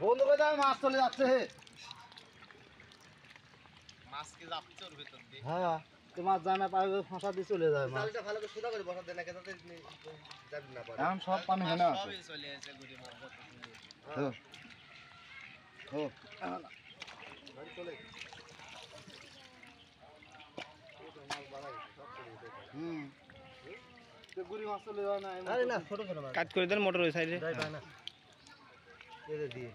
বন্ধ করে দাও, মাছ চলে যাচ্ছে। মাছ কি যাচ্ছে ওর ভিতর দিয়ে? হ্যাঁ, তো মাছ যায় না, পায়ে ফাঁসা দিয়ে চলে যায় মাছ। জালটা ভালো করে সোজা করে বসা দেন না, যাতে যাবি না পারে। এখন সব পানি হেনা আছে। সবই চলে আসে গুড়ি মাছ যত তুমি। তো ও গাড়ি চলে। মাছ বাড়াই সব চলে গেছে। তো গুড়ি মাছ চলে যায় না। আরে না, ছোট ছোট মাছ। কাজ করে দেন মোটর ওই সাইডে। যাই পায় না। এরে দিয়ে।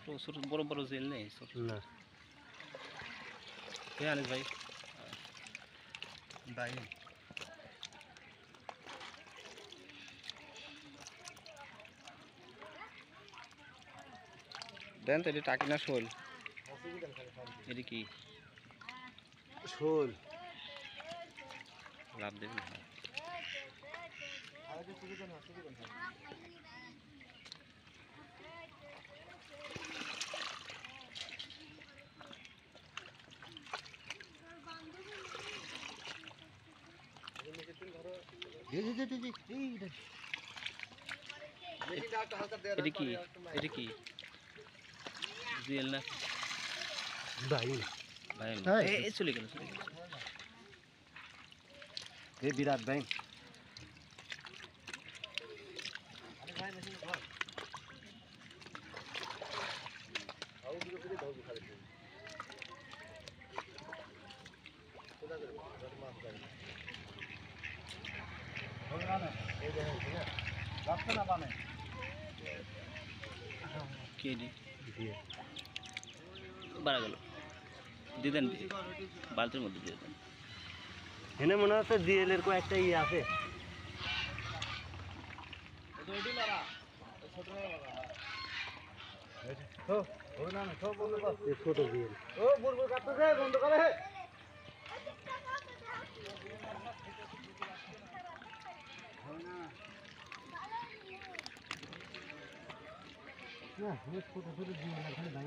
ছোট ছোট বড় বড় জেল নেই ছোট। না। কে আনিস ভাই? ভাই। দেন তো এটা টাকি না শোল? এটা কি শোল। লাভ দেবে না? এটা কি? এটা কি জেল না ভাই। ভাই? হ্যাঁ। এই চলে গেল চলে গেল। এ বিরাট ভাই। যাচ্ছে না পানে। কে দি বাড়া গেল দিয়ে দেন বালতির মধ্যে দিয়ে দেন। এনে মনে হচ্ছে জিএল এর কয়েকটা ইয়ে আছে। ছোট জিএল। ও বুড়বুড় কাটতেছে, বন্ধ করে। না, ছোট ছোট জিএল এখানে নাই।